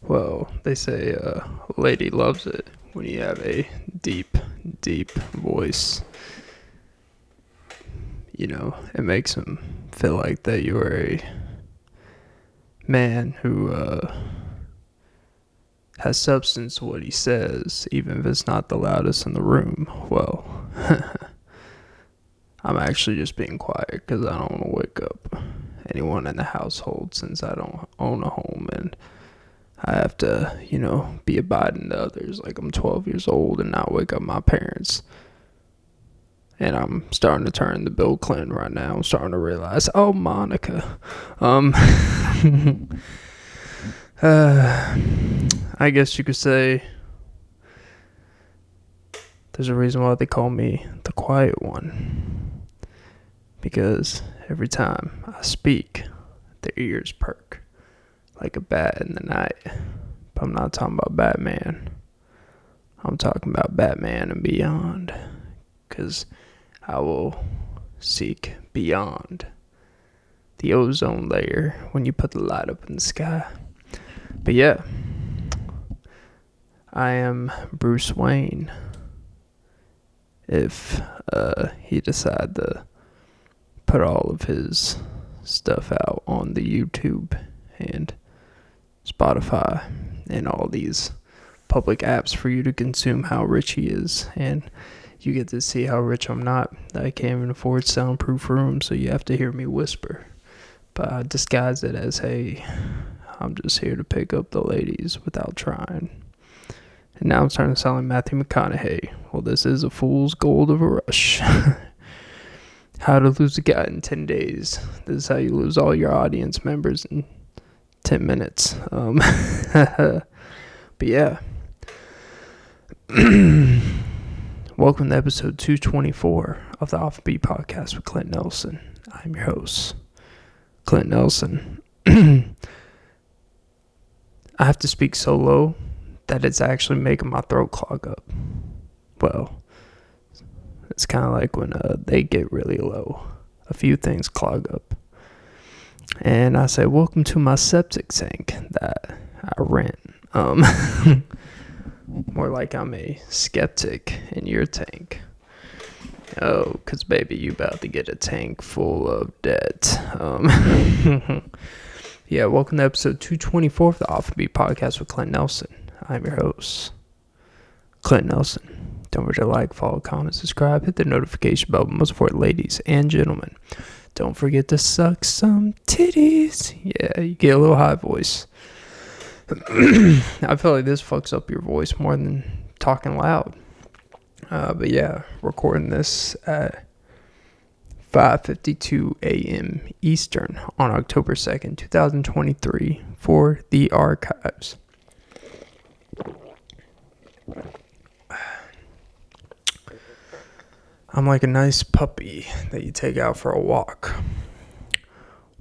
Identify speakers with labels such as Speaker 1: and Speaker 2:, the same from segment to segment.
Speaker 1: Well, they say a lady loves it when you have a deep, deep voice. It makes them feel like that you are a man who has substance to what he says, even if it's not the loudest in the room. Well, I'm actually just being quiet because I don't want to wake up anyone in the household since I don't own a home and I have to, be abiding to others. Like I'm 12 years old and not wake up my parents. And I'm starting to turn to Bill Clinton right now. I'm starting to realize, oh, Monica. I guess you could say there's a reason why they call me the quiet one. Because every time I speak, their ears perk like a bat in the night. But I'm not talking about Batman. I'm talking about Batman and beyond. Because I will seek beyond the ozone layer when you put the light up in the sky. But yeah, I am Bruce Wayne. If he decide to put all of his stuff out on the YouTube and Spotify and all these public apps for you to consume how rich he is, and you get to see how rich I'm not. I can't even afford soundproof rooms, so you have to hear me whisper. But I disguise it as, hey, I'm just here to pick up the ladies without trying. And now I'm starting to sound like Matthew McConaughey. Well, this is a fool's gold of a rush. How to lose a guy in 10 days. This is how you lose all your audience members in 10 minutes. But yeah. Welcome to episode 224 of the Offbeat Podcast with Clint Nelson. I'm your host, Clint Nelson. I have to speak so low that it's actually making my throat clog up. Well, it's kind of like when they get really low. A few things clog up. And I say, welcome to my septic tank that I rent. More like I'm a skeptic in your tank. Oh, because baby, you about to get a tank full of debt. Yeah, welcome to episode 224 of the Offbeat Podcast with Clint Nelson. I'm your host, Clint Nelson. Don't forget to like, follow, comment, subscribe, hit the notification bell. But most important, ladies and gentlemen, don't forget to suck some titties. Yeah, you get a little high voice. I feel like this fucks up your voice more than talking loud. But yeah, recording this at 5:52 a.m. Eastern on October 2nd, 2023 for the archives. I'm like a nice puppy that you take out for a walk.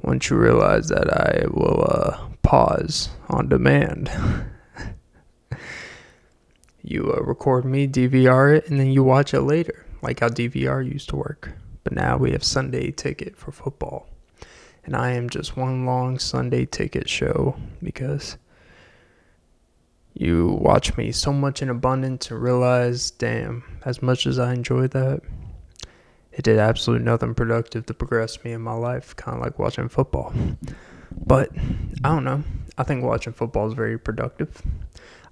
Speaker 1: Once you realize that I will pause on demand. You record me, DVR it, and then you watch it later, like how DVR used to work. But now we have Sunday Ticket for football. And I am just one long Sunday Ticket show because you watch me so much in abundance and realize, damn, as much as I enjoyed that, it did absolutely nothing productive to progress me in my life, kind of like watching football. But, I don't know. I think watching football is very productive.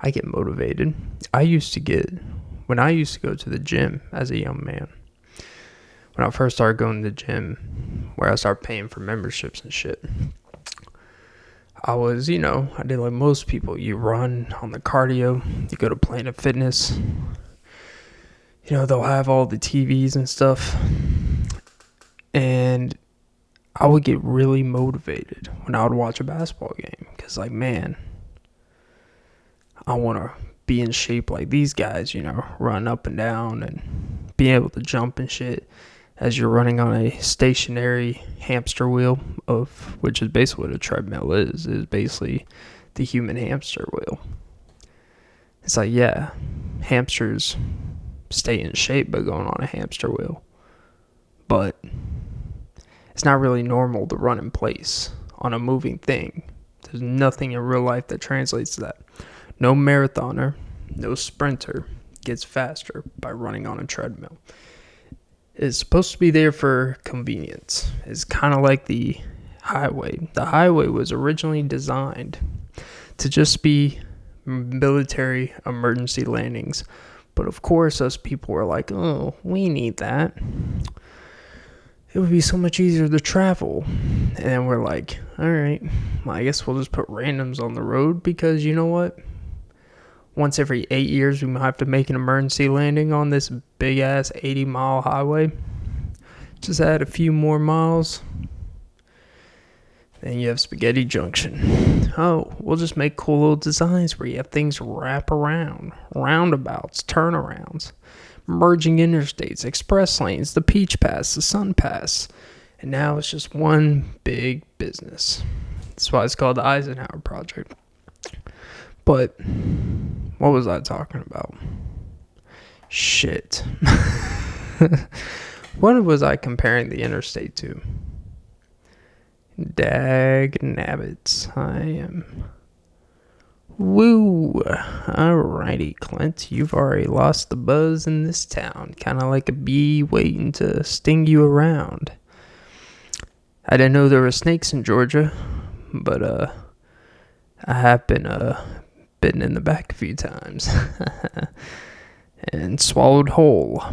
Speaker 1: I get motivated. When I used to go to the gym as a young man, when I first started going to the gym, where I started paying for memberships and shit, I was, I did like most people. You run on the cardio, you go to Planet Fitness, they'll have all the TVs and stuff, and I would get really motivated when I would watch a basketball game, because like, man, I want to be in shape like these guys, run up and down and be able to jump and shit as you're running on a stationary hamster wheel, of which is basically what a treadmill is basically the human hamster wheel. It's like, yeah, hamsters stay in shape by going on a hamster wheel, but it's not really normal to run in place on a moving thing There's nothing in real life that translates to that. No marathoner, no sprinter gets faster by running on a treadmill. It's supposed to be there for convenience. It's kind of like the highway. The highway was originally designed to just be military emergency landings. But of course, us people were like, oh, we need that. It would be so much easier to travel. And then we're like, all right, well, I guess we'll just put randoms on the road because you know what? Once every 8 years, we might have to make an emergency landing on this big-ass 80-mile highway. Just add a few more miles. Then you have Spaghetti Junction. Oh, we'll just make cool little designs where you have things wrap around. Roundabouts, turnarounds, merging interstates, express lanes, the Peach Pass, the Sun Pass. And now it's just one big business. That's why it's called the Eisenhower Project. But what was I talking about? Shit. What was I comparing the interstate to? Dag nabbits. I am. Woo. Alrighty, Clint. You've already lost the buzz in this town. Kind of like a bee waiting to sting you around. I didn't know there were snakes in Georgia, but I have been bitten in the back a few times and swallowed whole.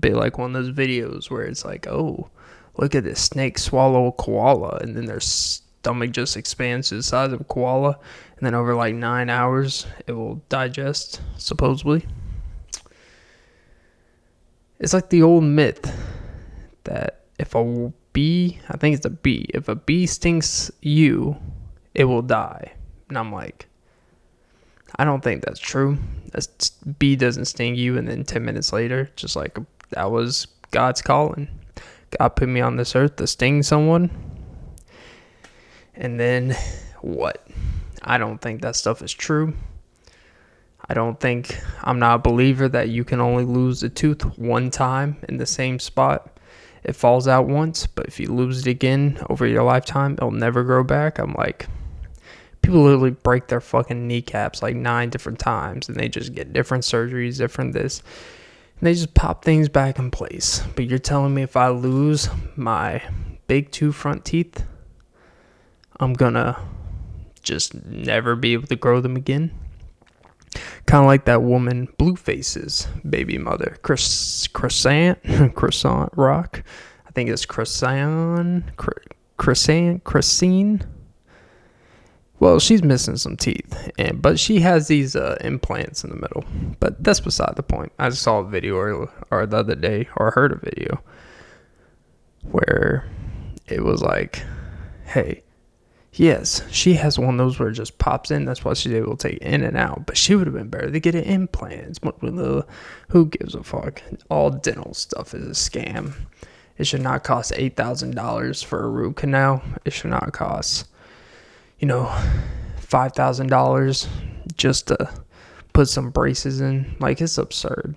Speaker 1: Be like one of those videos where it's like, oh, look at this snake swallow a koala, and then their stomach just expands to the size of a koala, and then over like 9 hours it will digest, supposedly. It's like the old myth that if a bee, I think it's a bee, if a bee stings you, it will die. And I'm like, I don't think that's true. A bee doesn't sting you, and then 10 minutes later, just like that was God's calling. God put me on this earth to sting someone. And then what? I don't think that stuff is true. I'm not a believer that you can only lose a tooth one time in the same spot. It falls out once, but if you lose it again over your lifetime, it'll never grow back. I'm like, people literally break their fucking kneecaps like 9 different times, and they just get different surgeries, different this. And they just pop things back in place. But you're telling me if I lose my big 2 front teeth, I'm gonna just never be able to grow them again? Kind of like that woman, Blueface's baby mother, Croissant Rock. I think it's Croissant. Well, she's missing some teeth, but she has these implants in the middle. But that's beside the point. I just saw a video or the other day, or heard a video where it was like, hey, yes, she has one of those where it just pops in. That's why she's able to take it in and out. But she would have been better to get an implant. Who gives a fuck? All dental stuff is a scam. It should not cost $8,000 for a root canal. It should not cost, $5,000 just to put some braces in. Like, it's absurd.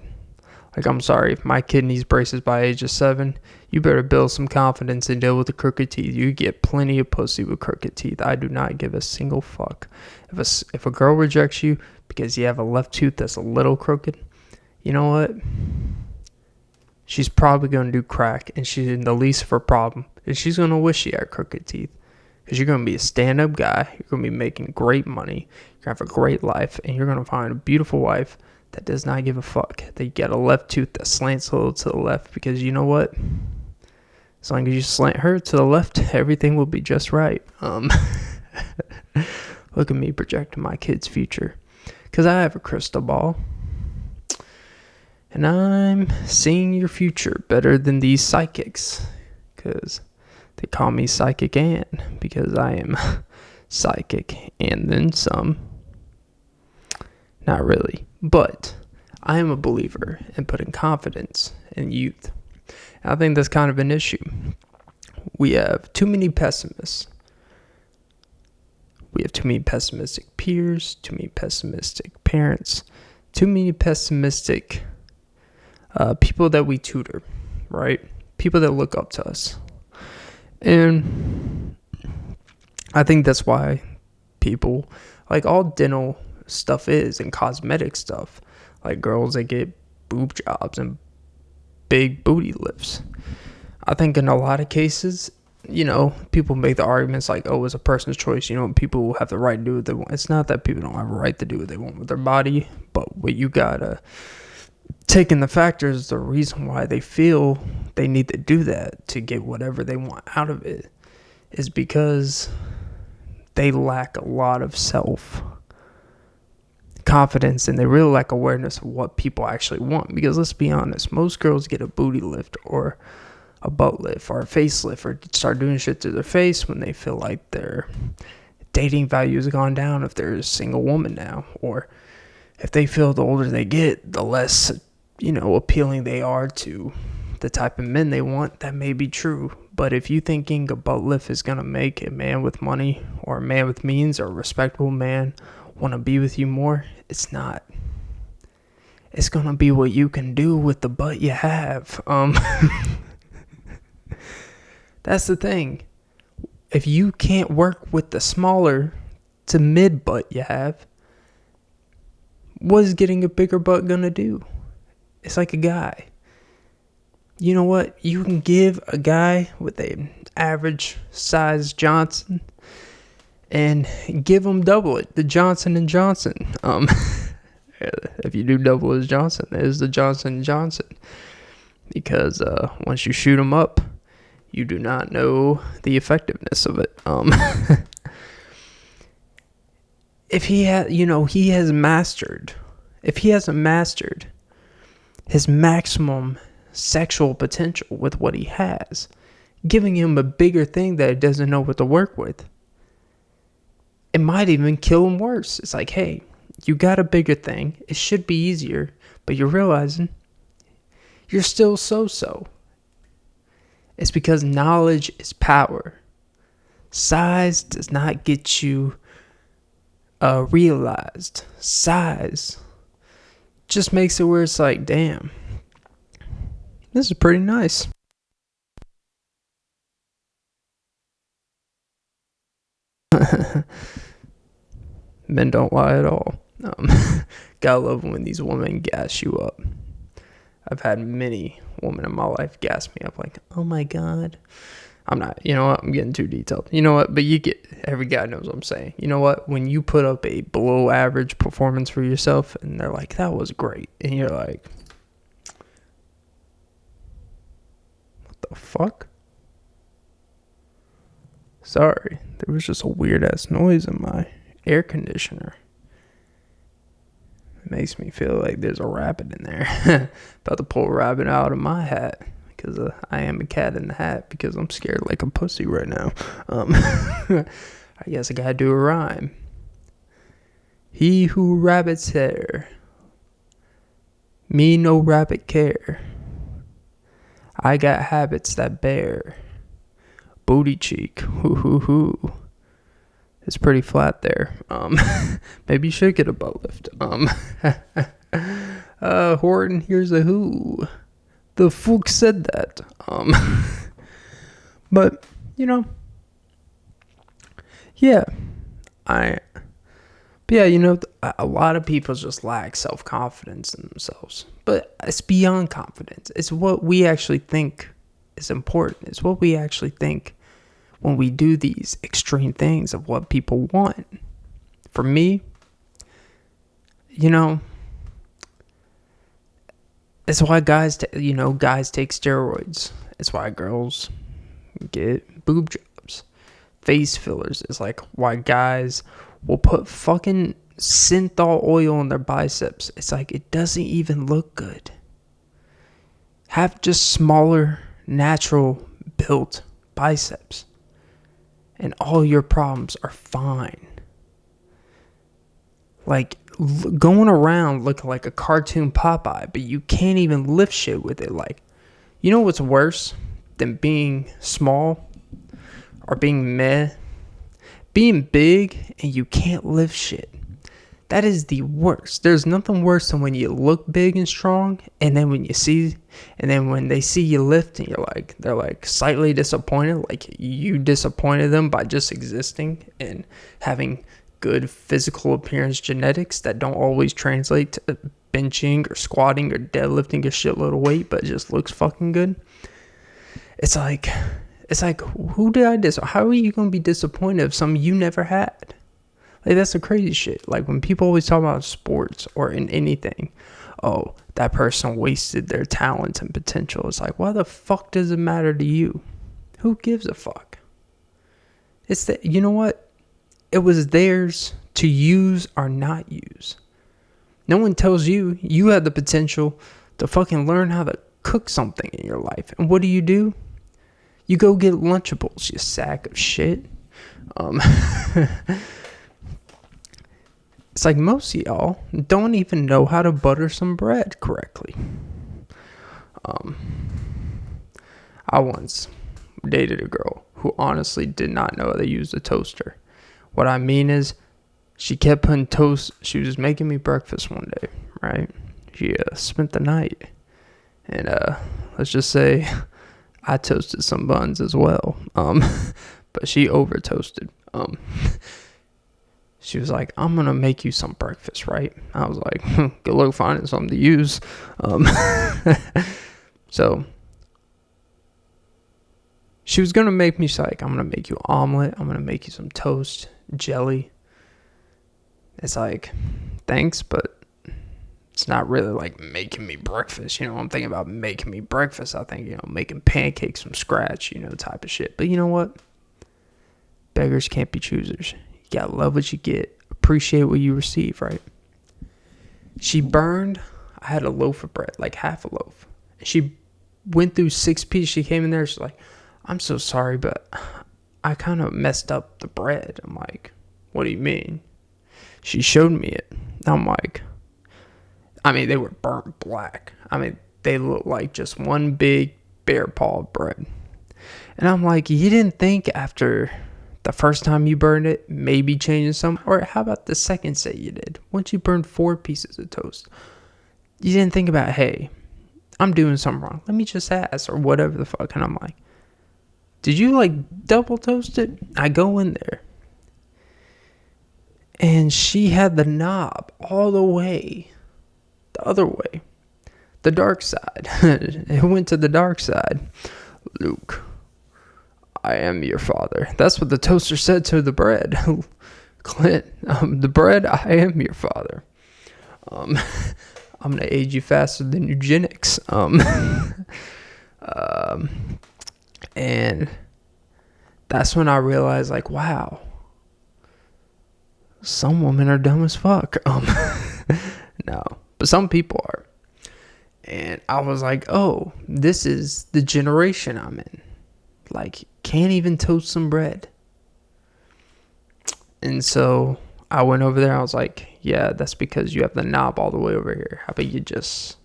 Speaker 1: Like, I'm sorry, if my kid needs braces by age of 7, you better build some confidence and deal with the crooked teeth. You get plenty of pussy with crooked teeth. I do not give a single fuck. If a girl rejects you because you have a left tooth that's a little crooked, you know what? She's probably going to do crack, and she's in the least of her problem. And she's going to wish she had crooked teeth. Because you're going to be a stand-up guy. You're going to be making great money. You're going to have a great life. And you're going to find a beautiful wife that does not give a fuck that you get a left tooth that slants a little to the left. Because you know what? As long as you slant her to the left, everything will be just right. Look at me projecting my kid's future. Because I have a crystal ball. And I'm seeing your future better than these psychics. Because they call me Psychic Ann, because I am psychic and then some. Not really, but I am a believer in putting confidence in youth. And I think that's kind of an issue. We have too many pessimists. We have too many pessimistic peers, too many pessimistic parents, too many pessimistic people that we tutor, right? People that look up to us. And I think that's why people, like all dental stuff is, and cosmetic stuff, like girls that get boob jobs and big booty lifts. I think in a lot of cases, people make the arguments like, oh, it's a person's choice. People have the right to do what they want. It's not that people don't have a right to do what they want with their body, but what you gotta take in the factor is the reason why they feel they need to do that to get whatever they want out of it is because they lack a lot of self-confidence, and they really lack awareness of what people actually want. Because let's be honest, most girls get a booty lift or a butt lift or a facelift or start doing shit to their face when they feel like their dating value has gone down, if they're a single woman now, or if they feel the older they get, the less, appealing they are to the type of men they want. That may be true. But if you thinking a butt lift is going to make a man with money or a man with means or a respectable man want to be with you more, it's not. It's going to be what you can do with the butt you have. That's the thing. If you can't work with the smaller to mid butt you have, what is getting a bigger butt gonna do? It's like a guy. You know what? You can give a guy with an average size Johnson and give him double it, the Johnson & Johnson. If you do double as Johnson, there's the Johnson & Johnson. Because once you shoot him up, you do not know the effectiveness of it. If he hasn't mastered his maximum sexual potential with what he has, giving him a bigger thing that he doesn't know what to work with, it might even kill him worse. It's like, hey, you got a bigger thing. It should be easier, but you're realizing you're still so-so. It's because knowledge is power. Size does not get you realized. Size just makes it where it's like, damn, this is pretty nice. Men don't lie at all. Gotta love when these women gas you up. I've had many women in my life gas me up like, oh my God. I'm not, I'm getting too detailed. You know what? But every guy knows what I'm saying. You know what? When you put up a below average performance for yourself and they're like, that was great. And you're like, what the fuck? Sorry. There was just a weird ass noise in my air conditioner. It makes me feel like there's a rabbit in there. About to pull a rabbit out of my hat. Because I am a cat in the hat. Because I'm scared like a pussy right now. I guess I gotta do a rhyme. He who rabbits hair, me no rabbit care. I got habits that bear booty cheek. Hoo hoo hoo. It's pretty flat there. Maybe you should get a butt lift. Horton, here's a who. The fuck said that? But, yeah. A lot of people just lack self-confidence in themselves. But it's beyond confidence. It's what we actually think is important. It's what we actually think when we do these extreme things of what people want. For me, it's why guys take steroids. It's why girls get boob jobs, face fillers. It's like why guys will put fucking synthol oil on their biceps. It's like it doesn't even look good. Have just smaller, natural built biceps, and all your problems are fine. Like going around looking like a cartoon Popeye, but you can't even lift shit with it. Like, you know what's worse than being small or being meh? Being big and you can't lift shit. That is the worst. There's nothing worse than when you look big and strong, and then when they see you lift and they're like slightly disappointed, like you disappointed them by just existing and having good physical appearance genetics that don't always translate to benching or squatting or deadlifting a shitload of weight, but it just looks fucking good. It's like, who did I dis? How are you gonna be disappointed if something you never had? Like, that's the crazy shit. Like, when people always talk about sports or in anything, oh, that person wasted their talent and potential. It's like, why the fuck does it matter to you? Who gives a fuck? It's that, you know what? It was theirs to use or not use. No one tells you you have the potential to fucking learn how to cook something in your life. And what do? You go get Lunchables, you sack of shit. It's like most of y'all don't even know how to butter some bread correctly. I once dated a girl who honestly did not know how to use a toaster. What I mean is, she kept putting toast. She was making me breakfast one day, right? She spent the night. And let's just say I toasted some buns as well. But she over toasted. She was like, I'm going to make you some breakfast, right? I was like, good luck finding something to use. So she was going to make me, she's like, I'm going to make you an omelet. I'm going to make you some toast, jelly. It's like, thanks, but it's not really like making me breakfast. You know, I'm thinking about making me breakfast. I think, making pancakes from scratch, type of shit. But you know what? Beggars can't be choosers. You gotta love what you get. Appreciate what you receive, right? She burned, I had a loaf of bread, like half a loaf. She went through 6 pieces. She came in there, she's like, I'm so sorry, but I kind of messed up the bread. I'm like, what do you mean? She showed me it. I'm like, they were burnt black. They looked like just one big bear paw of bread. And I'm like, you didn't think after the first time you burned it, maybe changing some? Or how about the second set you did? Once you burned 4 pieces of toast, you didn't think about, hey, I'm doing something wrong. Let me just ask, or whatever the fuck. And I'm like, did you like double toast it? I go in there. And she had the knob all the way, the other way, the dark side. It went to the dark side. Luke, I am your father. That's what the toaster said to the bread. Clint, the bread, I am your father. I'm going to age you faster than eugenics. And that's when I realized, like, wow, some women are dumb as fuck. No, but some people are. And I was like, oh, this is the generation I'm in. Like, can't even toast some bread. And so I went over there. I was like, yeah, that's because you have the knob all the way over here. How about you just...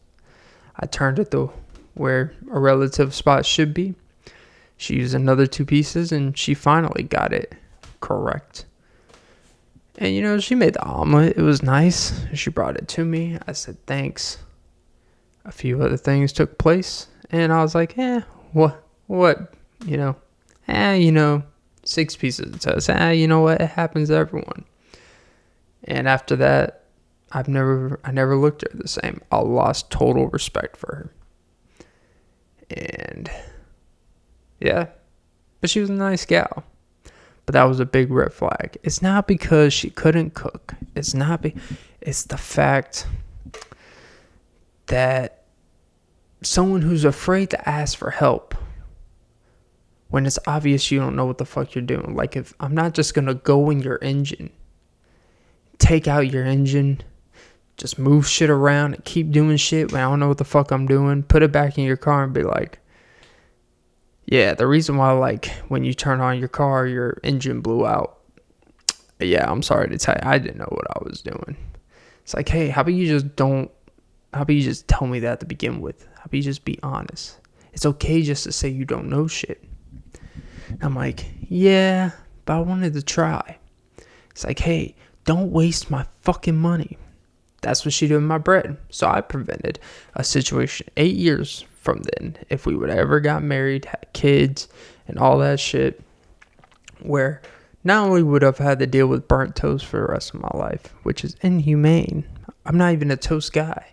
Speaker 1: I turned it to where a relative spot should be. She used another 2 pieces, and she finally got it correct. And, she made the omelet. It was nice. She brought it to me. I said, thanks. A few other things took place. And I was like, what? 6 pieces of toast. You know what? It happens to everyone. And after that, I never looked at her the same. I lost total respect for her. And yeah, but she was a nice gal. But that was a big red flag. It's not because she couldn't cook. It's the fact that someone who's afraid to ask for help when it's obvious you don't know what the fuck you're doing. Like, if I'm not just going to go in your engine, take out your engine, just move shit around and keep doing shit when I don't know what the fuck I'm doing, put it back in your car and be like, yeah, the reason why, like, when you turn on your car, your engine blew out. Yeah, I'm sorry to tell you, I didn't know what I was doing. It's like, hey, how about you just tell me that to begin with? How about you just be honest? It's okay just to say you don't know shit. I'm like, yeah, but I wanted to try. It's like, hey, don't waste my fucking money. That's what she did with my bread. So I prevented a situation 8 years from then, if we would have ever got married, had kids, and all that shit, where Not only would I have had to deal with burnt toast for the rest of my life, which is inhumane. I'm not even a toast guy.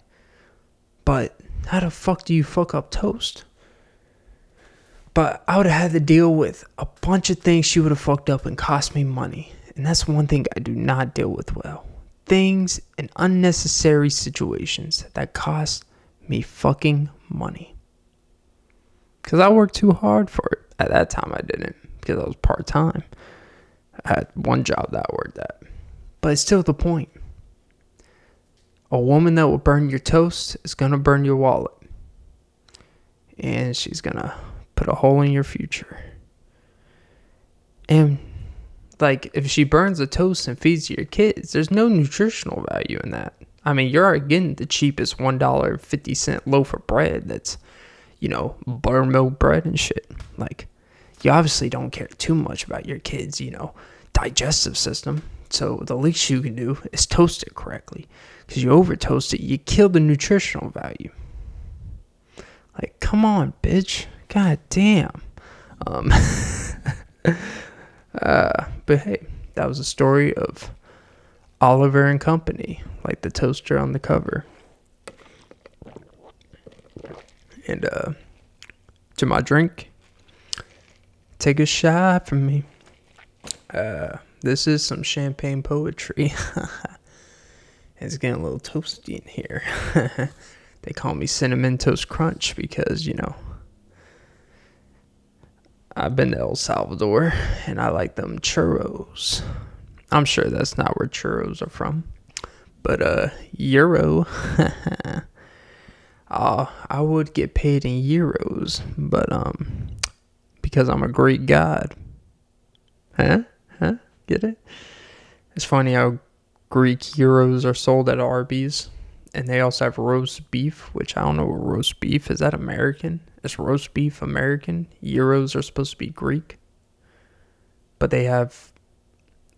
Speaker 1: But how the fuck do you fuck up toast? But I would have had to deal with a bunch of things she would have fucked up and cost me money. And that's one thing I do not deal with well. Things and unnecessary situations that cost me fucking money. Because I worked too hard for it. At that time I didn't, because I was part-time. I had one job that I worked at. But it's still the point. A woman that will burn your toast is going to burn your wallet. And she's going to put a hole in your future. And like, if she burns the toast and feeds your kids, there's no nutritional value in that. I mean, you're getting the cheapest $1.50 loaf of bread that's, buttermilk bread and shit. Like, you obviously don't care too much about your kids, digestive system. So the least you can do is toast it correctly. Because you over toast it, you kill the nutritional value. Like, come on, bitch. God damn. But hey, that was a story of Oliver and Company, like the toaster on the cover. And to my drink, take a shot from me. This is some champagne poetry. It's getting a little toasty in here. They call me Cinnamon Toast Crunch because, I've been to El Salvador and I like them churros. I'm sure that's not where churros are from. But euro. I would get paid in euros, but because I'm a Greek god. Huh? Get it? It's funny how Greek euros are sold at Arby's. And they also have roast beef, which I don't know what roast beef. Is that American? Is roast beef American? Euros are supposed to be Greek. But they have,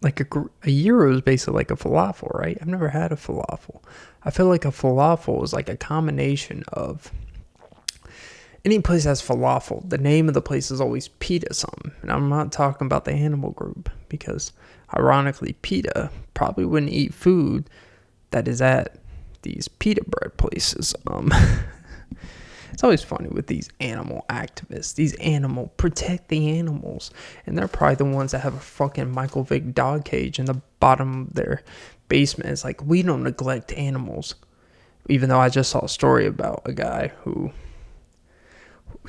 Speaker 1: like, a euro is basically like a falafel, right? I've never had a falafel. I feel like a falafel is like a combination of, any place that has falafel, the name of the place is always pita something. And I'm not talking about the animal group, because ironically, PETA probably wouldn't eat food that is at these pita bread places. It's always funny with these animal activists, these animal protect the animals, and they're probably the ones that have a fucking Michael Vick dog cage in the bottom of their basement. It's like, we don't neglect animals. Even though I just saw a story about a guy who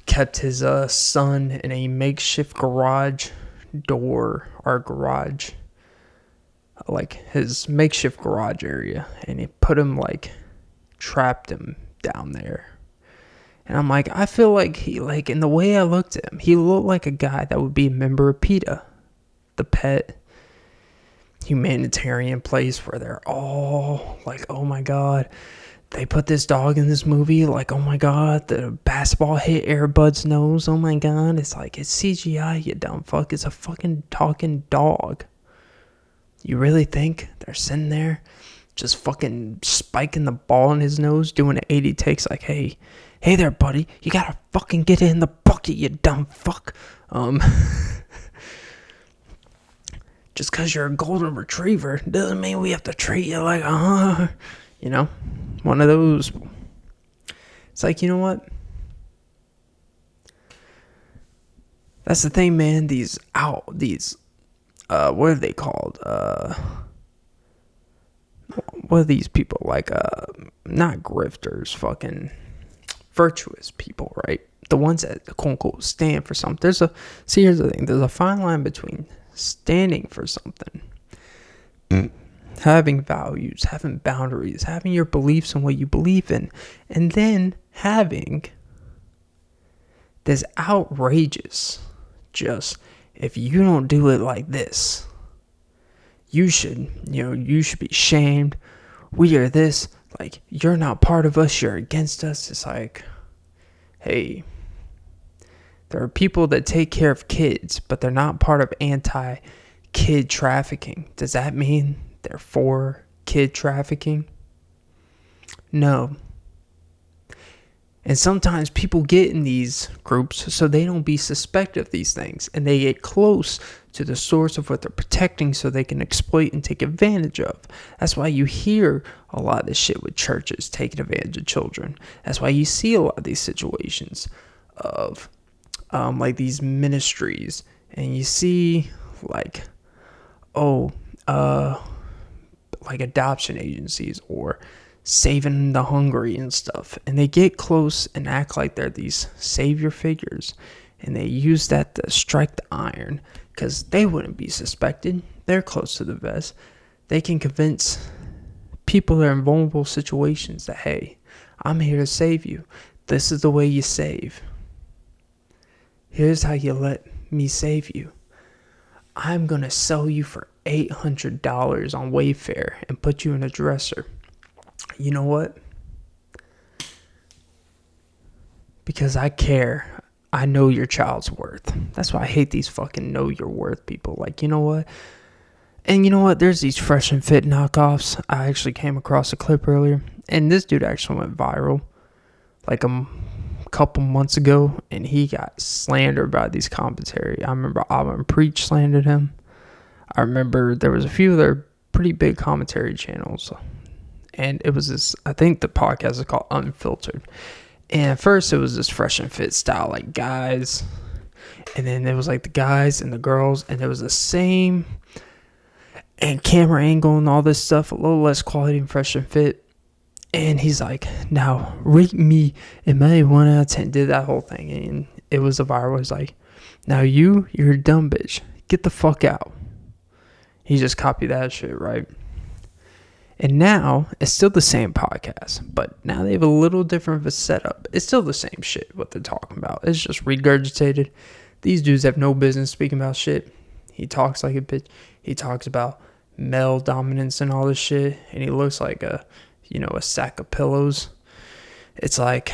Speaker 1: kept his son in a makeshift garage door, or garage, like his makeshift garage area, and he put him, like, trapped him down there. And I'm like, I feel like he, like, in the way I looked at him, he looked like a guy that would be a member of PETA, the pet humanitarian place where they're all like, oh my god, they put this dog in this movie, like, oh my god, the basketball hit Air Bud's nose, oh my god. It's like, it's CGI, you dumb fuck. It's a fucking talking dog. You really think they're sitting there just fucking spiking the ball in his nose, doing an 80 takes like, hey there, buddy, you gotta fucking get it in the bucket, you dumb fuck. Just because you're a golden retriever doesn't mean we have to treat you like, one of those. It's like, you know what? That's the thing, man. What are they called? What are these people? Like, not grifters, fucking virtuous people, right? The ones that, quote unquote, stand for something. Here's the thing. There's a fine line between standing for something, having values, having boundaries, having your beliefs and what you believe in, and then having this outrageous, just, if you don't do it like this, you should be shamed. We are this, like, you're not part of us, you're against us. It's like, hey, there are people that take care of kids, but they're not part of anti-kid trafficking. Does that mean they're for kid trafficking? No. And sometimes people get in these groups so they don't be suspect of these things, and they get close to the source of what they're protecting so they can exploit and take advantage of. That's why you hear a lot of this shit with churches taking advantage of children. That's why you see a lot of these situations of like these ministries, and you see like like adoption agencies or saving the hungry and stuff, and they get close and act like they're these savior figures, and they use that to strike the iron because they wouldn't be suspected. They're close to the vest. They can convince people that are in vulnerable situations that, hey, I'm here to save you. This is the way you save. Here's how you let me save you. I'm going to sell you for $800 on Wayfair and put you in a dresser. You know what? Because I care. I know your child's worth. That's why I hate these fucking know your worth people. Like, you know what? And you know what? There's these Fresh and Fit knockoffs. I actually came across a clip earlier, and this dude actually went viral like a couple months ago, and he got slandered by these commentary. I remember Alvin Preach slandered him. I remember there was a few other pretty big commentary channels, and it was this, I think the podcast is called Unfiltrd. And at first it was this Fresh and Fit style, like guys, and then it was like the guys and the girls, and it was the same and camera angle and all this stuff, a little less quality than Fresh and Fit. And he's like, now rate me in my 1 out of 10. Did that whole thing, and it was a viral. He's like, now you're a dumb bitch, get the fuck out. He just copied that shit, right? And now it's still the same podcast, but now they have a little different of a setup. It's still the same shit what they're talking about. It's just regurgitated. These dudes have no business speaking about shit. He talks like a bitch. He talks about male dominance and all this shit, and he looks like a sack of pillows. It's like,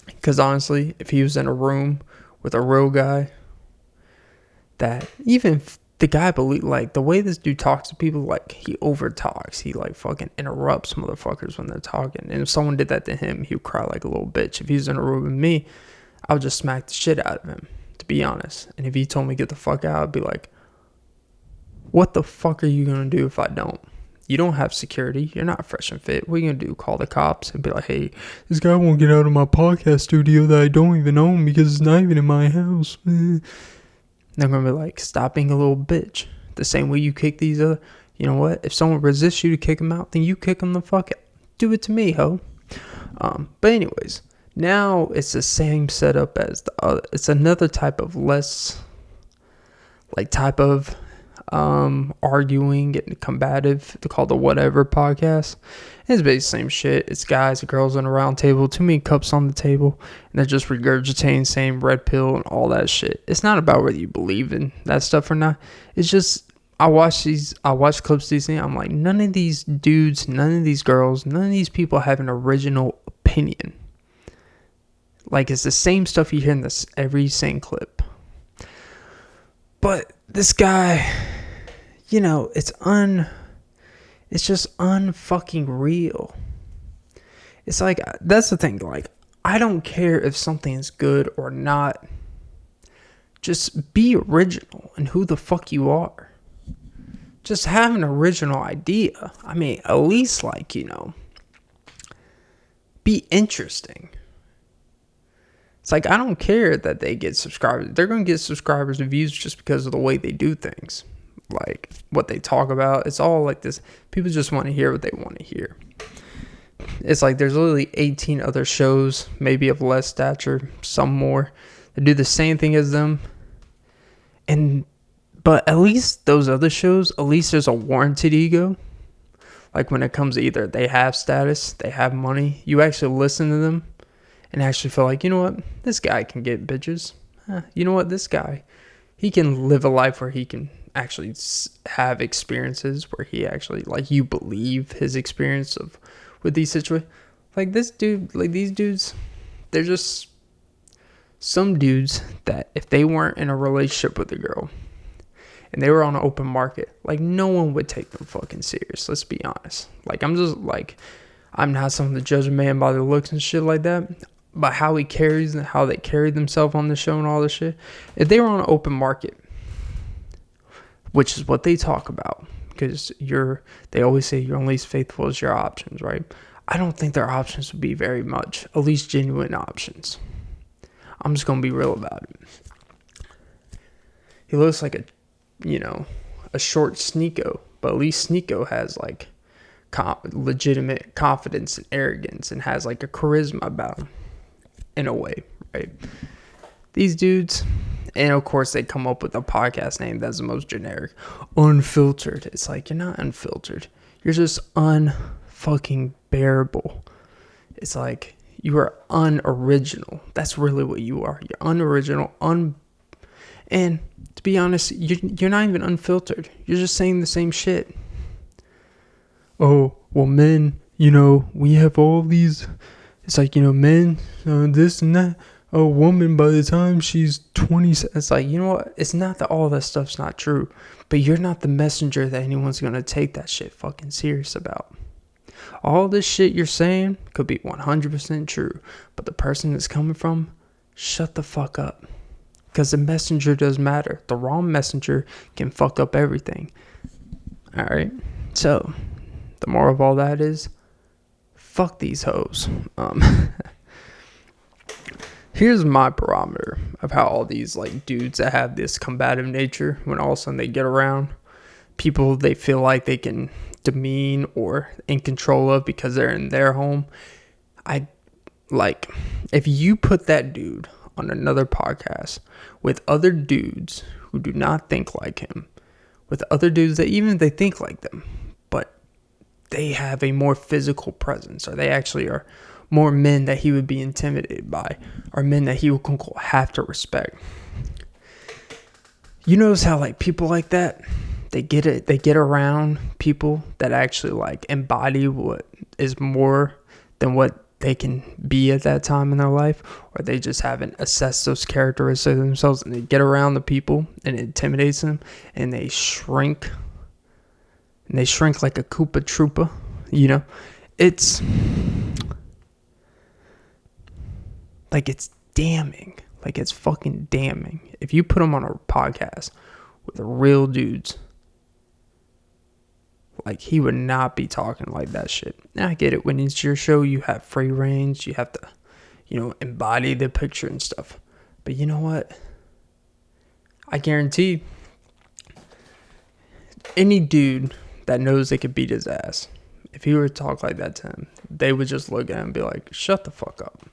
Speaker 1: because honestly, if he was in a room with a real guy, that even if the guy believe, like the way this dude talks to people, like he over talks, he like fucking interrupts motherfuckers when they're talking, and if someone did that to him, he would cry like a little bitch. If he was in a room with me, I would just smack the shit out of him, to be honest. And if he told me get the fuck out, I'd be like, what the fuck are you gonna do if I don't? You don't have security. You're not Fresh and Fit. What are you going to do? Call the cops and be like, hey, this guy won't get out of my podcast studio that I don't even own because it's not even in my house. They're going to be like, stop being a little bitch. The same way you kick these other, you know what? If someone resists you to kick them out, then you kick them the fuck out. Do it to me, ho. But anyways, now it's the same setup as the other. It's another type of arguing, getting combative. They're called the Whatever podcast. It's basically the same shit. It's guys and girls on a round table, too many cups on the table, and they're just regurgitating same red pill and all that shit. It's not about whether you believe in that stuff or not. It's just I watch clips of these things. I'm like, none of these dudes, none of these girls, none of these people have an original opinion. Like, it's the same stuff you hear in this every same clip. But this guy, it's just unfucking real. It's like, that's the thing, like, I don't care if something is good or not. Just be original in who the fuck you are. Just have an original idea. I mean, at least, like, be interesting. It's like, I don't care that they get subscribers. They're going to get subscribers and views just because of the way they do things. Like, what they talk about. It's all like this. People just want to hear what they want to hear. It's like there's literally 18 other shows, maybe of less stature, some more, that do the same thing as them. But at least those other shows, at least there's a warranted ego. Like, when it comes to either they have status, they have money, you actually listen to them and actually feel like, you know what, this guy can get bitches. You know what, this guy, he can live a life where he can actually have experiences where he actually, like, you believe his experience of with these situations. Like, this dude, like, these dudes, they're just some dudes that if they weren't in a relationship with a girl and they were on an open market, like, no one would take them fucking serious. Let's be honest. Like, I'm just like, I'm not someone to judge a man by their looks and shit like that, but how he carries and how they carry themselves on the show and all this shit. If they were on an open market, which is what they talk about, because they always say you're only as faithful as your options, right? I don't think their options would be very much, at least genuine options. I'm just going to be real about it. He looks like a short Sneeko, but at least Sneeko has like legitimate confidence and arrogance and has like a charisma about him in a way, right? These dudes, and of course they come up with a podcast name that's the most generic, Unfiltrd. It's like, you're not unfiltered. You're just unfucking bearable. It's like, you are unoriginal. That's really what you are. You're unoriginal, and to be honest, you're not even unfiltered. You're just saying the same shit. Oh, well, men, we have all these. It's like, men, this and that. A woman, by the time she's 20, it's like, you know what? It's not that all that stuff's not true, but you're not the messenger that anyone's going to take that shit fucking serious about. All this shit you're saying could be 100% true, but the person it's coming from, shut the fuck up. Because the messenger does matter. The wrong messenger can fuck up everything. Alright? So, the moral of all that is, fuck these hoes. Here's my barometer of how all these like dudes that have this combative nature, when all of a sudden they get around people they feel like they can demean or in control of because they're in their home. If you put that dude on another podcast with other dudes who do not think like him, with other dudes that even they think like them, but they have a more physical presence, or they actually are more men that he would be intimidated by, or men that he would have to respect. You notice how like people like that, they get around people that actually like embody what is more than what they can be at that time in their life, or they just haven't assessed those characteristics themselves, and they get around the people and it intimidates them, and they shrink like a Koopa Troopa. It's like, it's damning. Like, it's fucking damning. If you put them on a podcast with real dudes, like, he would not be talking like that shit. Now, I get it. When it's your show, you have free range. You have to, embody the picture and stuff. But you know what? I guarantee any dude that knows they could beat his ass, if he were to talk like that to him, they would just look at him and be like, shut the fuck up.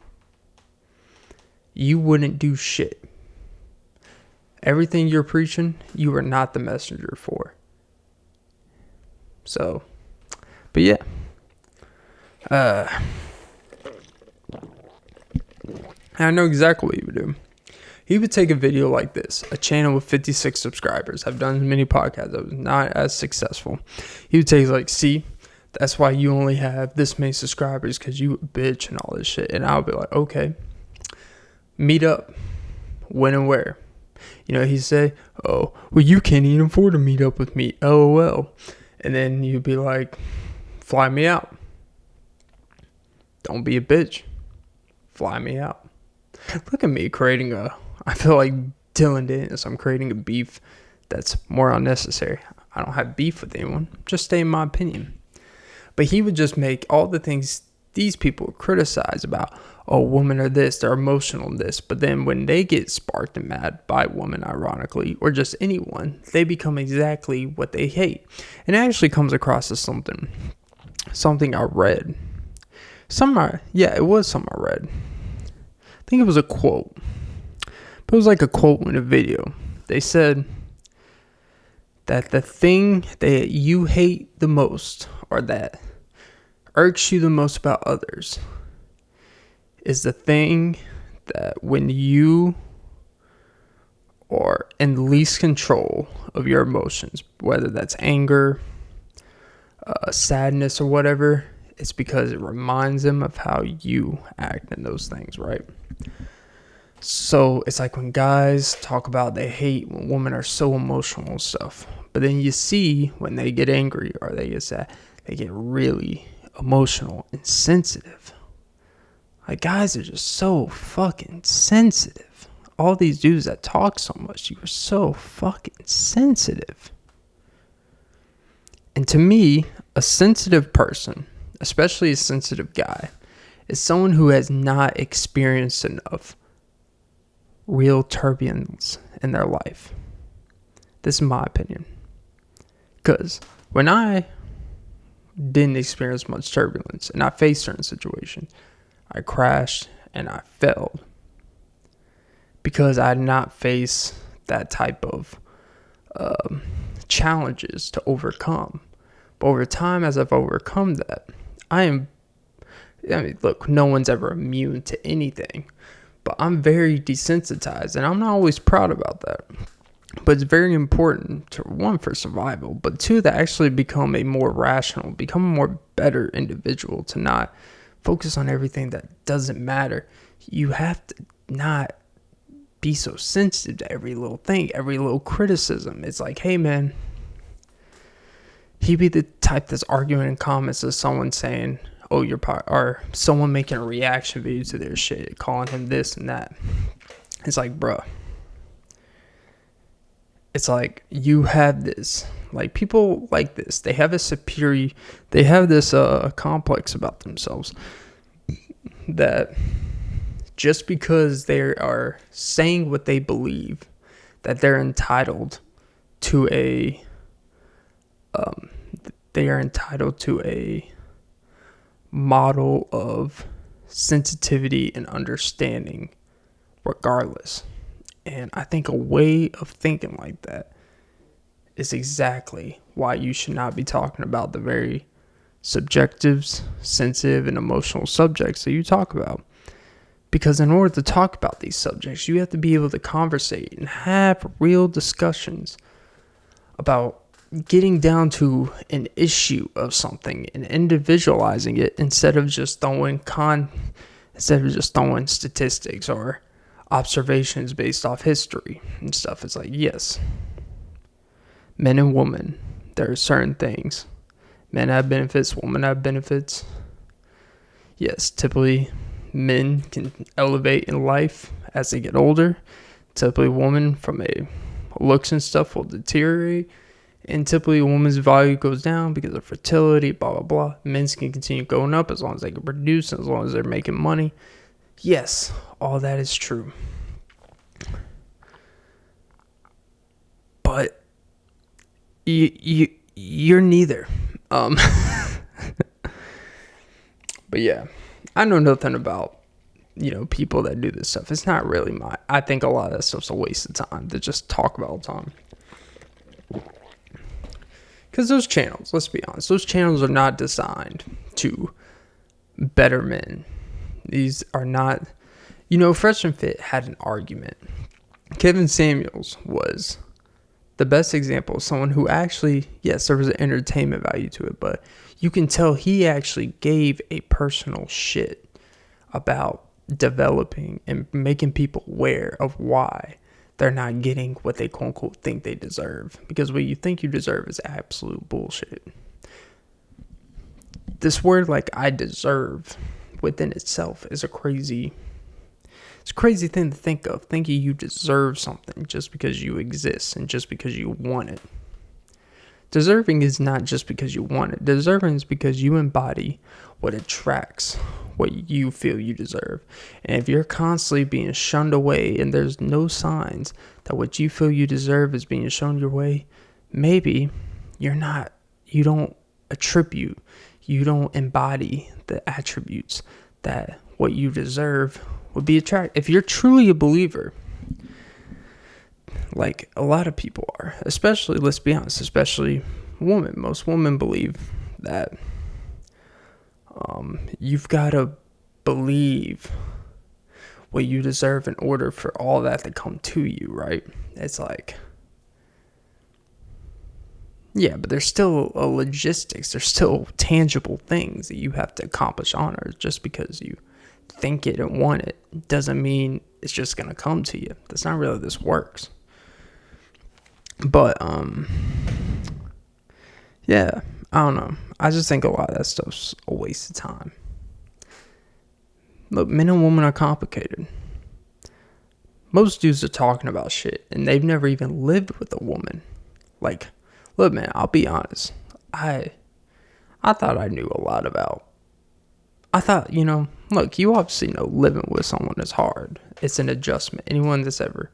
Speaker 1: You wouldn't do shit. Everything you're preaching, you are not the messenger for. So, but yeah. I know exactly what he would do. He would take a video like this, a channel with 56 subscribers. I've done many podcasts that was not as successful. He would take like, see, that's why you only have this many subscribers, because you a bitch and all this shit. And I would be like, okay. Meet up. When and where? He'd say, oh, well, you can't even afford to meet up with me. LOL. And then you'd be like, fly me out. Don't be a bitch. Fly me out. Look at me I feel like Dylan did this. I'm creating a beef that's more unnecessary. I don't have beef with anyone. Just stating my opinion. But he would just make all the things these people criticize about, oh, women are this, they're emotional in this. But then when they get sparked and mad by a woman, ironically, or just anyone, they become exactly what they hate. And it actually comes across as something I read. It was something I read. I think it was a quote. But it was like a quote in a video. They said that the thing that you hate the most, or that irks you the most about others, is the thing that when you are in least control of your emotions, whether that's anger, sadness, or whatever, it's because it reminds them of how you act in those things, right? So it's like when guys talk about they hate when women are so emotional and stuff, but then you see when they get angry or they get sad, they get really emotional and sensitive. Like, guys are just so fucking sensitive. All these dudes that talk so much, you are so fucking sensitive. And to me, a sensitive person, especially a sensitive guy, is someone who has not experienced enough real turbulence in their life. This is my opinion. Because when I didn't experience much turbulence and I faced certain situations, I crashed and I failed because I had not faced that type of challenges to overcome. But over time, as I've overcome that, look, no one's ever immune to anything, but I'm very desensitized, and I'm not always proud about that. But it's very important to, one, for survival, but two, to actually become a more rational, become a more better individual, to not focus on everything that doesn't matter. You have to not be so sensitive to every little thing, every little criticism. It's like, hey man, he'd be the type that's arguing in comments of someone saying, oh, you're or someone making a reaction video to their shit, calling him this and that. It's like, bruh. It's like, you have this, like, people like this, they have this complex about themselves that just because they are saying what they believe, that they're entitled to a model of sensitivity and understanding regardless. And I think a way of thinking like that is exactly why you should not be talking about the very subjective, sensitive, and emotional subjects that you talk about. Because in order to talk about these subjects, you have to be able to conversate and have real discussions about getting down to an issue of something and individualizing it instead of just throwing statistics or observations based off history and stuff. It's like, yes, men and women, there are certain things. Men have benefits, women have benefits. Yes, typically men can elevate in life as they get older. Typically women from a looks and stuff will deteriorate. And typically a woman's value goes down because of fertility, blah, blah, blah. Men's can continue going up as long as they can produce, as long as they're making money. Yes, all that is true. But you're neither. But yeah, I know nothing about, people that do this stuff. It's not really I think a lot of that stuff's a waste of time to just talk about all the time. Because those channels, let's be honest, those channels are not designed to better men. These are not, Fresh and Fit had an argument. Kevin Samuels was the best example of someone who actually, yes, there was an entertainment value to it, but you can tell he actually gave a personal shit about developing and making people aware of why they're not getting what they quote unquote think they deserve. Because what you think you deserve is absolute bullshit. This word like I deserve within itself is a crazy thing to think of. Thinking you deserve something just because you exist and just because you want it. Deserving is not just because you want it. Deserving is because you embody what attracts what you feel you deserve. And if you're constantly being shunned away and there's no signs that what you feel you deserve is being shown your way, maybe you don't embody the attributes that what you deserve would be attractive. If you're truly a believer, like a lot of people are, especially, let's be honest, especially women. Most women believe that you've got to believe what you deserve in order for all that to come to you, right? It's like, yeah, but there's still a logistics. There's still tangible things that you have to accomplish on Earth. Just because you think it and want it doesn't mean it's just going to come to you. That's not really how this works. But, yeah, I don't know. I just think a lot of that stuff's a waste of time. Look, men and women are complicated. Most dudes are talking about shit, and they've never even lived with a woman. Like, look, man, I'll be honest. I thought I knew a lot about. I thought, look, you obviously know living with someone is hard. It's an adjustment. Anyone that's ever,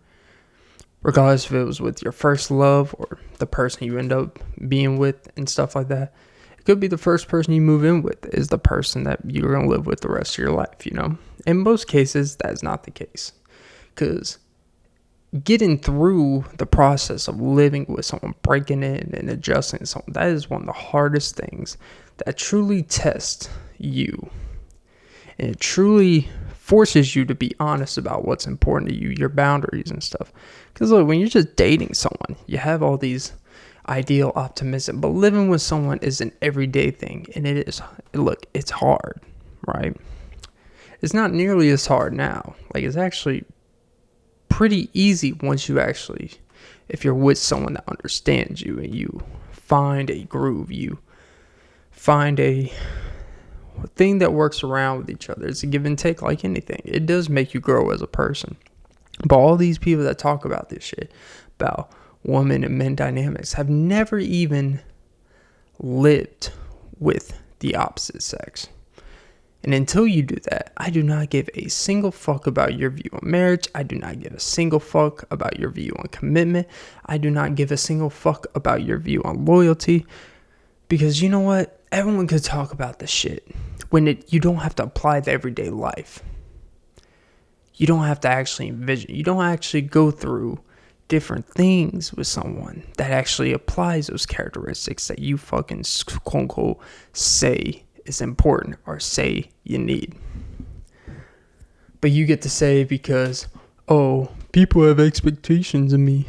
Speaker 1: regardless if it was with your first love or the person you end up being with and stuff like that, it could be the first person you move in with is the person that you're going to live with the rest of your life, In most cases, that's not the case. Because getting through the process of living with someone, breaking in and adjusting someone, that is one of the hardest things that truly tests you. And it truly forces you to be honest about what's important to you, your boundaries and stuff. Because look, when you're just dating someone, you have all these ideal optimism, but living with someone is an everyday thing. And it's hard, right? It's not nearly as hard now. Like, it's actually pretty easy once you actually, if you're with someone that understands you and you find a groove, you find a thing that works around with each other. It's a give and take like anything. It does make you grow as a person. But all these people that talk about this shit, about woman and men dynamics, have never even lived with the opposite sex. And until you do that, I do not give a single fuck about your view on marriage. I do not give a single fuck about your view on commitment. I do not give a single fuck about your view on loyalty. Because you know what? Everyone could talk about this shit when you don't have to apply the everyday life. You don't have to actually envision. You don't actually go through different things with someone that actually applies those characteristics that you fucking quote unquote say is important or say you need. But you get to say because, people have expectations of me.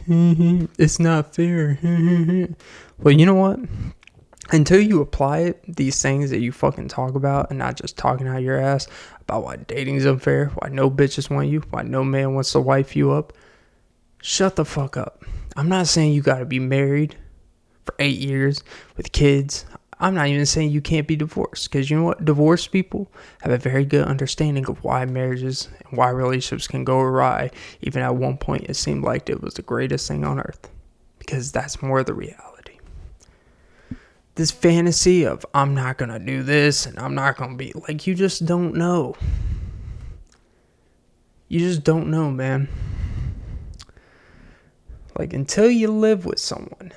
Speaker 1: It's not fair. Well, you know what? Until you apply it, these things that you fucking talk about and not just talking out your ass about why dating's unfair, why no bitches want you, why no man wants to wife you up, shut the fuck up. I'm not saying you gotta be married for 8 years with kids. I'm not even saying you can't be divorced, because you know what? Divorced people have a very good understanding of why marriages and why relationships can go awry. Even at one point, it seemed like it was the greatest thing on earth, because that's more the reality. This fantasy of I'm not going to do this and I'm not going to be, like, you just don't know. You just don't know, man. Like, until you live with someone,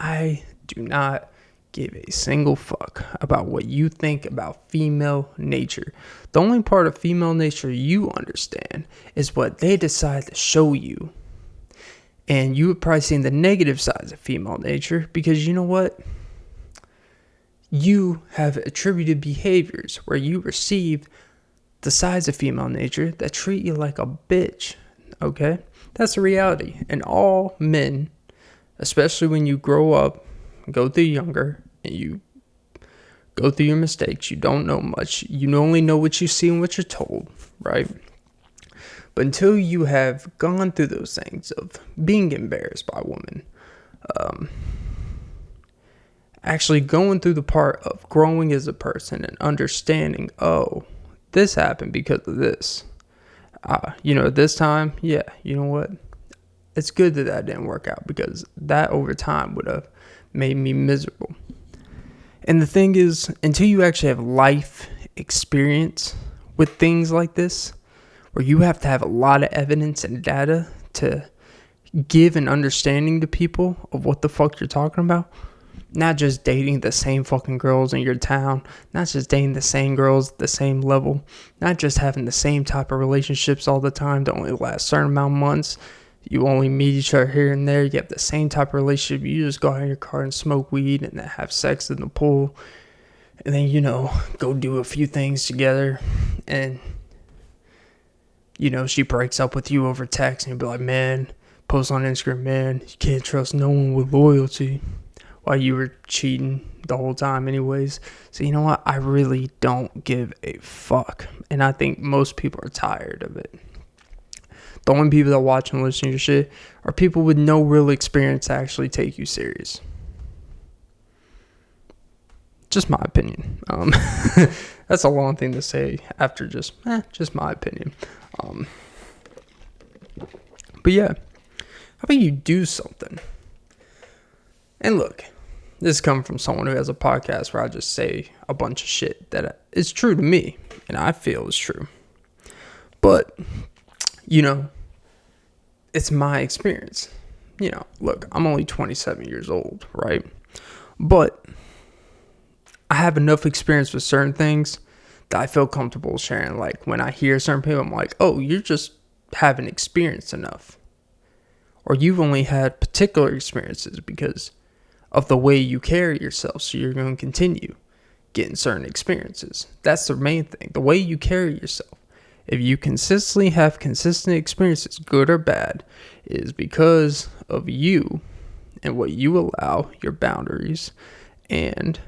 Speaker 1: I do not give a single fuck about what you think about female nature. The only part of female nature you understand is what they decide to show you. And you would probably see the negative sides of female nature, because you know what? You have attributed behaviors where you receive the sides of female nature that treat you like a bitch. Okay? That's the reality. And all men, especially when you grow up, go through younger, and you go through your mistakes, you don't know much. You only know what you see and what you're told, right? But until you have gone through those things of being embarrassed by a woman, actually going through the part of growing as a person and understanding, this happened because of this. This time, yeah, you know what? It's good that didn't work out, because that over time would have made me miserable. And the thing is, until you actually have life experience with things like this, where you have to have a lot of evidence and data to give an understanding to people of what the fuck you're talking about, not just dating the same fucking girls in your town, not just dating the same girls at the same level, not just having the same type of relationships all the time that only last a certain amount of months. You only meet each other here and there. You have the same type of relationship. You just go out in your car and smoke weed and then have sex in the pool. And then, go do a few things together. And, she breaks up with you over text. And you'll be like, man, post on Instagram, man, you can't trust no one with loyalty. While you were cheating the whole time anyways. So you know what? I really don't give a fuck. And I think most people are tired of it. The only people that watch and listen to your shit are people with no real experience to actually take you serious. just my opinion. That's a long thing to say after just my opinion. But yeah, how about you do something? And look, this is coming from someone who has a podcast where I just say a bunch of shit that is true to me and I feel is true. But, it's my experience. Look, I'm only 27 years old, right? But I have enough experience with certain things that I feel comfortable sharing. Like when I hear certain people, I'm like, oh, you just haven't experienced enough. Or you've only had particular experiences because of the way you carry yourself. So you're going to continue getting certain experiences. That's the main thing. The way you carry yourself. If you consistently have consistent experiences, good or bad, is because of you and what you allow, your boundaries, and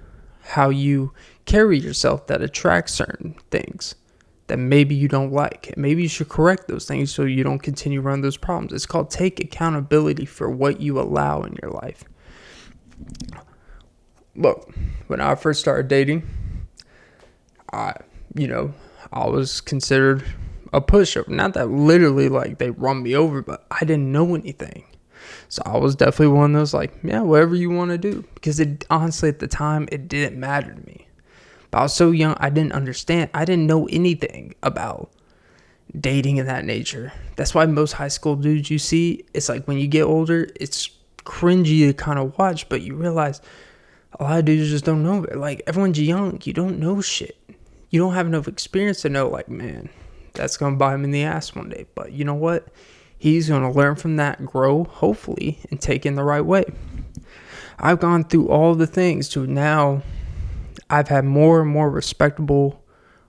Speaker 1: how you carry yourself that attracts certain things that maybe you don't like. Maybe you should correct those things so you don't continue running those problems. It's called take accountability for what you allow in your life. Look, when I first started dating, I was considered a pushover. Not that literally like they run me over, but I didn't know anything. So I was definitely one of those like, yeah, whatever you want to do. Because it honestly at the time, it didn't matter to me. But I was so young, I didn't understand. I didn't know anything about dating of that nature. That's why most high school dudes you see, it's like when you get older, it's cringy to kind of watch, but you realize a lot of dudes just don't know it. Like everyone's young, you don't know shit. You don't have enough experience to know like, man, that's going to bite him in the ass one day. But you know what? He's going to learn from that, grow, hopefully, and take in the right way. I've gone through all the things to now I've had more and more respectable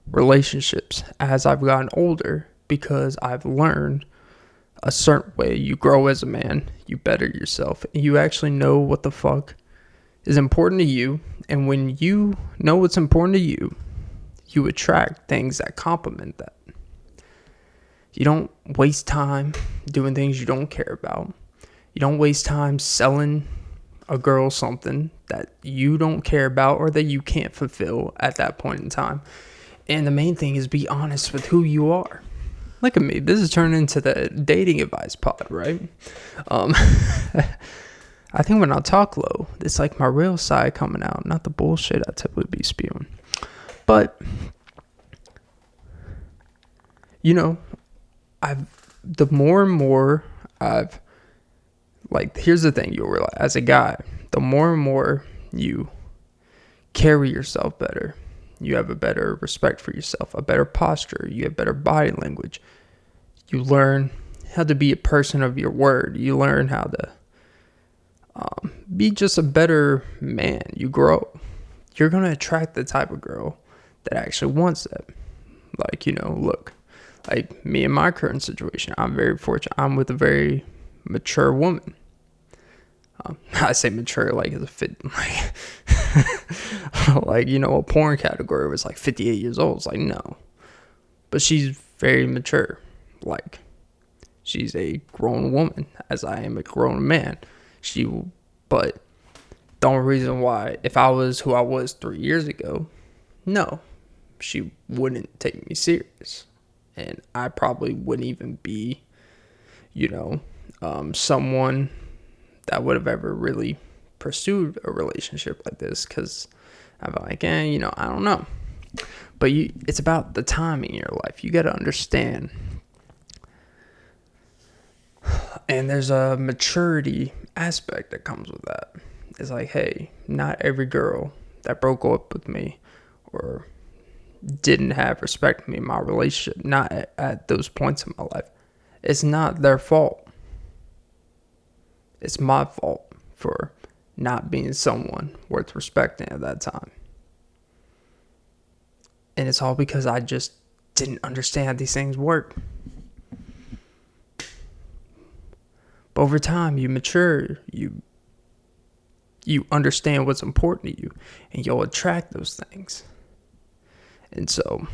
Speaker 1: relationships as I've gotten older because I've learned a certain way. You grow as a man, you better yourself, and you actually know what the fuck is important to you. And when you know what's important to you, you attract things that complement that. You don't waste time doing things you don't care about. You don't waste time selling a girl something that you don't care about or that you can't fulfill at that point in time. And the main thing is be honest with who you are. Look at me. This is turning into the dating advice pod, right? I think when I talk low, it's like my real side coming out, not the bullshit I typically be spewing. But, the more and more here's the thing you'll realize as a guy, the more and more you carry yourself better, you have a better respect for yourself, a better posture, you have better body language. You learn how to be a person of your word. You learn how to be just a better man. You grow. You're going to attract the type of girl that actually wants that. Look, like me in my current situation, I'm very fortunate. I'm with a very mature woman. I say mature like it's a fit, a porn category was like 58 years old. It's like, no. But she's very mature. Like, she's a grown woman, as I am a grown man. But the only reason why, if I was who I was 3 years ago, no, she wouldn't take me serious. And I probably wouldn't even be, someone that would have ever really pursued a relationship like this. Because I'm like, I don't know. But it's about the time in your life. You got to understand. And there's a maturity aspect that comes with that. It's like, hey, not every girl that broke up with me or didn't have respect for me in my relationship, not at those points in my life, it's not their fault. It's my fault for not being someone worth respecting at that time. And it's all because I just didn't understand how these things work. But over time, you mature, you understand what's important to you, and you'll attract those things. And so,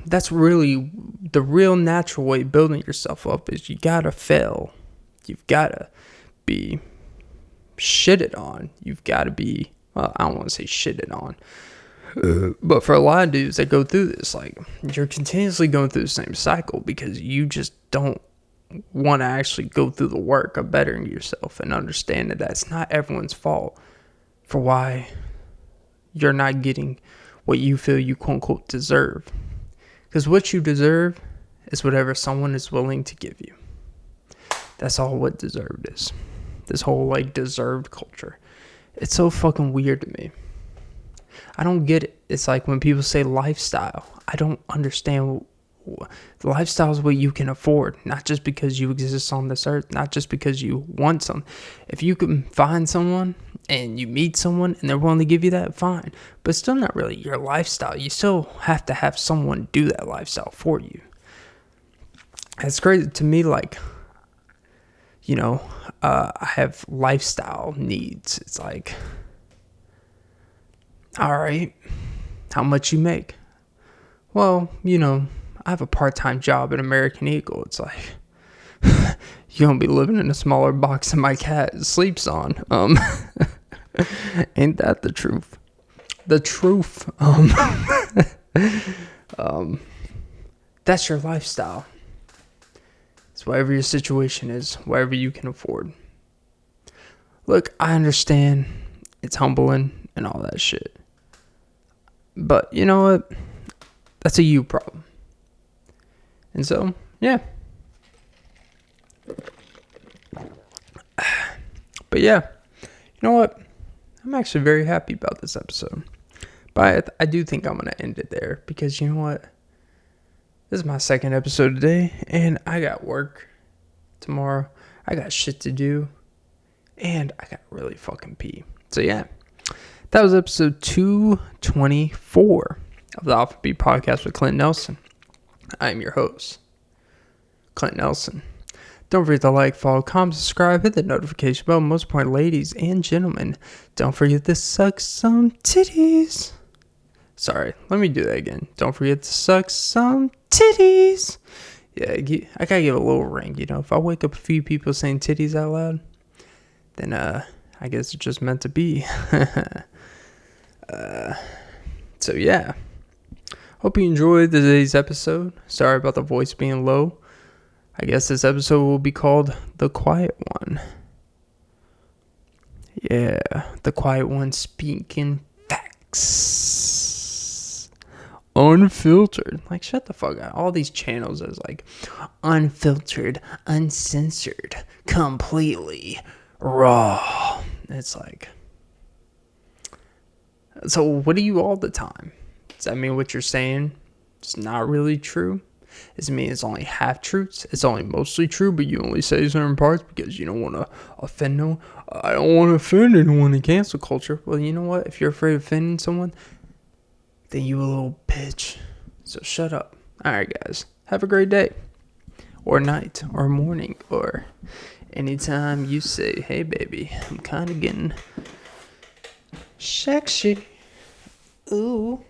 Speaker 1: that's really the real natural way of building yourself up is you gotta fail. You've gotta be shitted on. You've gotta be, well, I don't want to say shitted on, but for a lot of dudes that go through this, like, you're continuously going through the same cycle because you just don't want to actually go through the work of bettering yourself and understand that that's not everyone's fault for why you're not getting what you feel you quote unquote deserve. Because what you deserve is whatever someone is willing to give you. That's all what deserved is. This whole like deserved culture. It's so fucking weird to me. I don't get it. It's like when people say lifestyle. I don't understand. The lifestyle is what you can afford, not just because you exist on this earth, not just because you want some. If you can find someone and you meet someone and they're willing to give you that, fine. But it's still not really your lifestyle. You still have to have someone do that lifestyle for you. It's crazy to me, like, you know, I have lifestyle needs. It's like, all right, how much you make? Well, you know, I have a part-time job at American Eagle. It's like, you're going to be living in a smaller box than my cat sleeps on. Ain't that the truth? The truth. That's your lifestyle. It's whatever your situation is, whatever you can afford. Look, I understand it's humbling and all that shit. But you know what? That's a you problem. And so, yeah. But yeah, you know what? I'm actually very happy about this episode. But I do think I'm going to end it there because you know what? This is my second episode today and I got work tomorrow. I got shit to do and I got really fucking pee. So yeah, that was episode 224 of the Alpha Beat Podcast with Clint Nelson. I am your host, Clint Nelson. Don't forget to like, follow, comment, subscribe, hit the notification bell. Most important, ladies and gentlemen, don't forget to suck some titties. Sorry, let me do that again. Don't forget to suck some titties. Yeah, I gotta give a little ring, you know. If I wake up a few people saying titties out loud, then I guess it's just meant to be. So yeah. Hope you enjoyed today's episode. Sorry about the voice being low. I guess this episode will be called The Quiet One. Yeah, The Quiet One speaking facts. Unfiltered. Like, shut the fuck up. All these channels is like, unfiltered, uncensored, completely raw. It's like, so what do you all the time? Does that mean what you're saying is not really true? Does it mean it's only half truths? It's only mostly true, but you only say certain parts because you don't want to offend no. I don't want to offend anyone in cancel culture. Well, you know what? If you're afraid of offending someone, then you a little bitch. So shut up. Alright, guys. Have a great day. Or night. Or morning. Or anytime you say, hey, baby, I'm kind of getting sexy. Ooh.